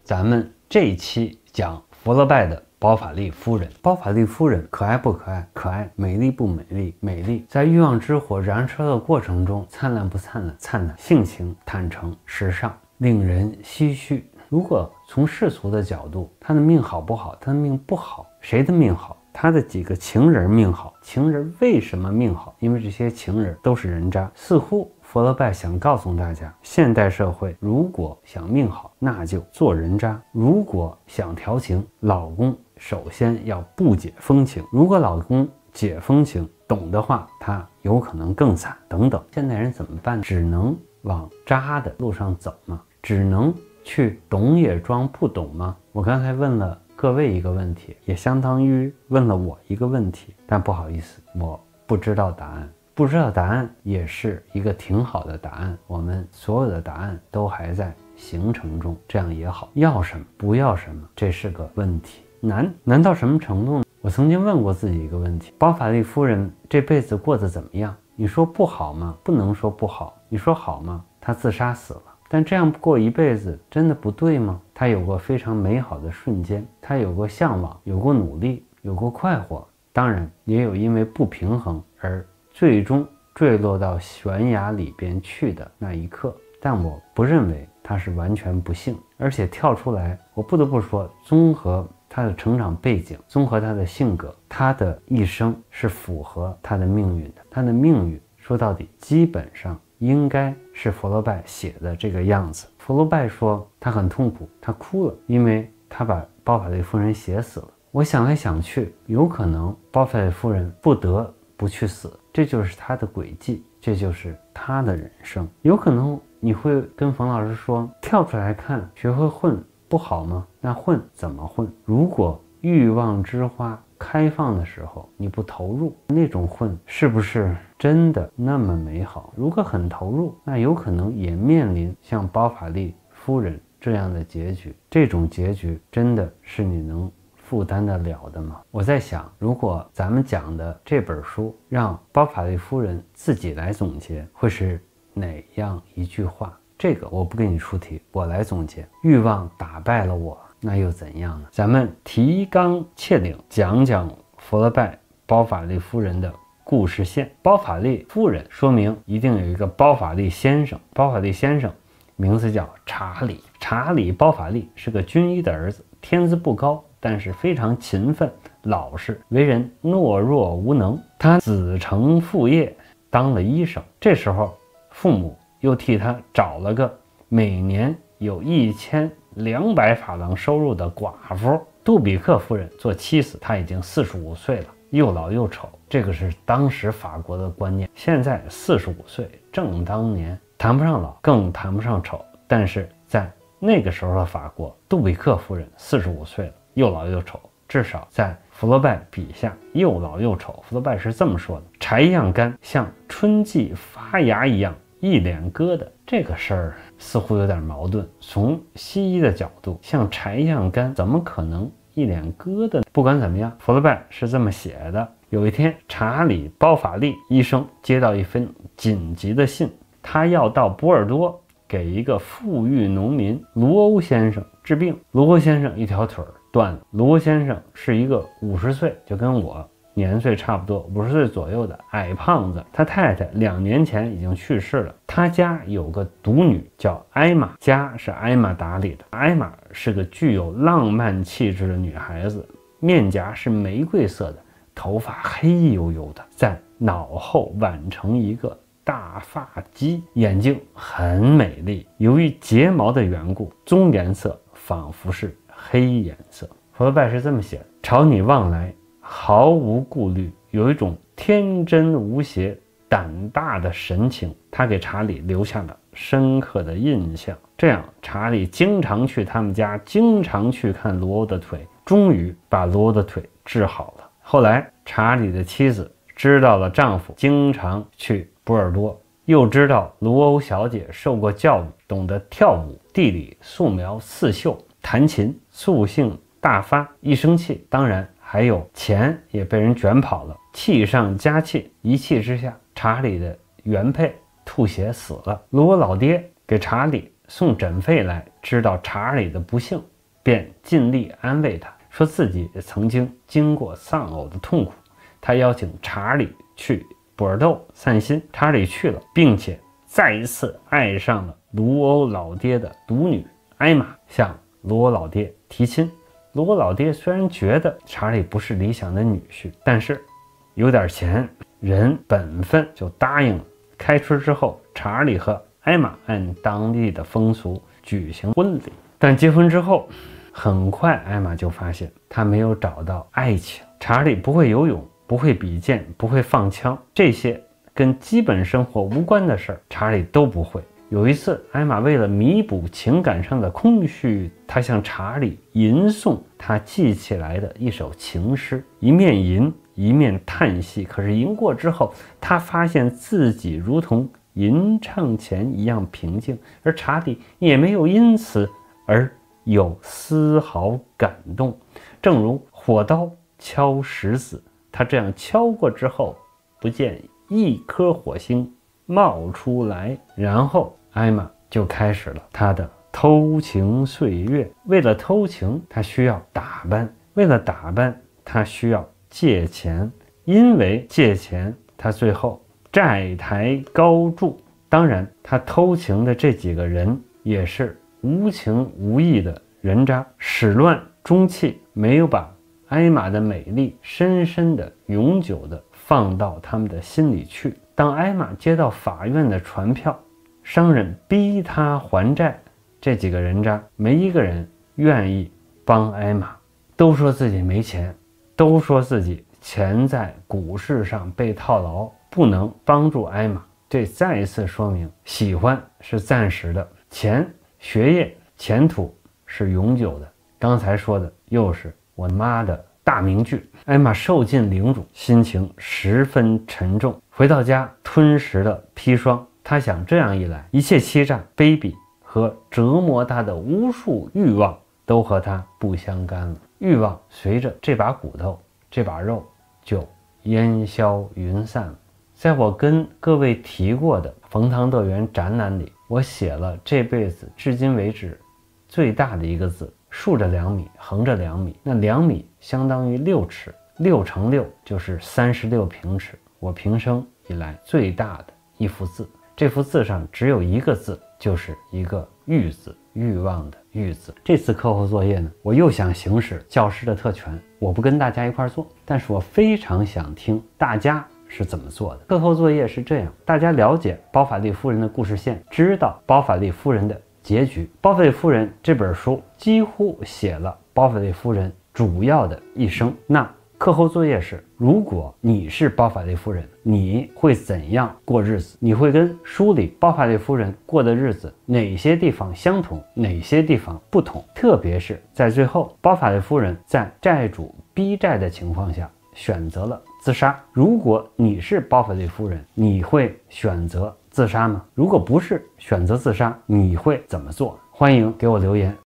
咱们这一期讲福楼拜的包法利夫人。包法利夫人可爱不可爱？可爱。美丽不美丽？美丽。在欲望之火燃烧的过程中，灿烂不灿烂？灿烂。性情坦诚时尚，令人唏嘘。如果从世俗的角度，他的命好不好？他的命不好。谁的命好？他的几个情人命好。情人为什么命好？因为这些情人都是人渣。似乎福楼拜想告诉大家，现代社会如果想命好，那就做人渣；如果想调情，老公首先要不解风情；如果老公解风情，懂的话，他有可能更惨等等。现代人怎么办？只能往渣的路上走吗？只能去懂也装不懂吗？我刚才问了各位一个问题，也相当于问了我一个问题，但不好意思，我不知道答案。不知道答案也是一个挺好的答案，我们所有的答案都还在形成中，这样也好。要什么不要什么，这是个问题。难到什么程度呢？我曾经问过自己一个问题，包法利夫人这辈子过得怎么样？你说不好吗？不能说不好。你说好吗？她自杀死了。但这样过一辈子真的不对吗？她有过非常美好的瞬间，她有过向往，有过努力，有过快活，当然也有因为不平衡而最终坠落到悬崖里边去的那一刻。但我不认为她是完全不幸，而且跳出来，我不得不说，综合她的成长背景，综合她的性格，她的一生是符合她的命运的。她的命运说到底基本上应该是福楼拜写的这个样子。福楼拜说他很痛苦，他哭了，因为他把包法利夫人写死了。我想来想去，有可能包法利夫人不得不去死，这就是他的轨迹，这就是他的人生。有可能你会跟冯老师说，跳出来看，学会混不好吗？那混怎么混？如果欲望之花开放的时候你不投入，那种混是不是真的那么美好？如果很投入，那有可能也面临像包法利夫人这样的结局。这种结局真的是你能负担得了的吗？我在想，如果咱们讲的这本书让包法利夫人自己来总结，会是哪样一句话？这个我不给你出题，我来总结。欲望打败了我，那又怎样呢？咱们提纲挈领讲讲福楼拜包法利夫人的故事线。包法利夫人说明一定有一个包法利先生，包法利先生名字叫查理。查理包法利是个军医的儿子，天资不高，但是非常勤奋老实，为人懦弱无能。他子承父业当了医生，这时候父母又替他找了个每年有1200法郎收入的寡妇杜比克夫人做妻子。她已经45岁了，又老又丑，这个是当时法国的观念。现在45岁正当年，谈不上老，更谈不上丑，但是在那个时候的法国，杜比克夫人45岁了，又老又丑，至少在福楼拜笔下又老又丑。福楼拜是这么说的：柴一样干，像春季发芽一样一脸疙瘩。这个事儿似乎有点矛盾。从西医的角度，像柴一样干，怎么可能一脸疙瘩？不管怎么样，福楼拜是这么写的。有一天，查理包法利医生接到一封紧急的信，他要到波尔多给一个富裕农民卢欧先生治病。卢欧先生一条腿断了。卢欧先生是一个50岁，就跟我年岁差不多，50岁左右的矮胖子。他太太2年前已经去世了。他家有个独女叫艾玛，家是艾玛打理的。艾玛是个具有浪漫气质的女孩子，面颊是玫瑰色的，头发黑黝黝的，在脑后挽成一个大发髻，眼睛很美丽，由于睫毛的缘故，棕颜色仿佛是黑颜色。福楼拜是这么写的：朝你望来毫无顾虑，有一种天真无邪胆大的神情，他给查理留下了深刻的印象。这样查理经常去他们家，经常去看卢欧的腿，终于把卢欧的腿治好了。后来查理的妻子知道了丈夫经常去波尔多，又知道卢欧小姐受过教育，懂得跳舞、地理、素描、刺绣、弹琴，素性大发，一生气，当然还有钱也被人卷跑了，气上加气，一气之下，查理的原配吐血死了。卢欧老爹给查理送诊费来，知道查理的不幸，便尽力安慰他，说自己也曾经经过丧偶的痛苦。他邀请查理去波尔斗散心，查理去了，并且再一次爱上了卢欧老爹的独女艾玛，向卢欧老爹提亲。卢欧老爹虽然觉得查理不是理想的女婿，但是有点钱，人本分就答应了。开春之后，查理和艾玛按当地的风俗举行婚礼。但结婚之后，很快艾玛就发现她没有找到爱情。查理不会游泳，不会比剑，不会放枪，这些跟基本生活无关的事儿，查理都不会。有一次，艾玛为了弥补情感上的空虚，她向查理吟诵她记起来的一首情诗，一面吟一面叹息。可是吟过之后，她发现自己如同吟唱前一样平静，而查理也没有因此而有丝毫感动。正如火刀敲石子，他这样敲过之后，不见一颗火星冒出来。然后艾玛就开始了她的偷情岁月。为了偷情，她需要打扮；为了打扮，她需要借钱。因为借钱，她最后债台高筑。当然，她偷情的这几个人也是无情无义的人渣，始乱终弃，没有把艾玛的美丽深深的、永久的放到他们的心里去。当艾玛接到法院的传票，商人逼她还债，这几个人渣没一个人愿意帮艾玛，都说自己没钱，都说自己钱在股市上被套牢，不能帮助艾玛。这再一次说明，喜欢是暂时的，钱、学业、前途是永久的。刚才说的又是我妈的大名句。艾玛受尽凌辱，心情十分沉重。回到家，吞食了砒霜。她想，这样一来，一切欺诈、卑鄙和折磨她的无数欲望都和她不相干了。欲望随着这把骨头、这把肉就烟消云散了。在我跟各位提过的冯唐乐园展览里，我写了这辈子至今为止最大的一个字，竖着2米，横着2米，那2米相当于6尺，6乘6就是36平尺。我平生以来最大的一幅字，这幅字上只有一个字，就是一个欲字，欲望的欲字。这次课后作业呢，我又想行使教师的特权，我不跟大家一块做，但是我非常想听大家是怎么做的。课后作业是这样，大家了解包法利夫人的故事线，知道包法利夫人的结局。包法利夫人这本书几乎写了包法利夫人主要的一生。那课后作业是，如果你是包法利夫人，你会怎样过日子？你会跟书里包法利夫人过的日子哪些地方相同，哪些地方不同？特别是在最后，包法利夫人在债主逼债的情况下选择了自杀。如果你是包法利夫人，你会选择自杀吗？如果不是选择自杀，你会怎么做？欢迎给我留言。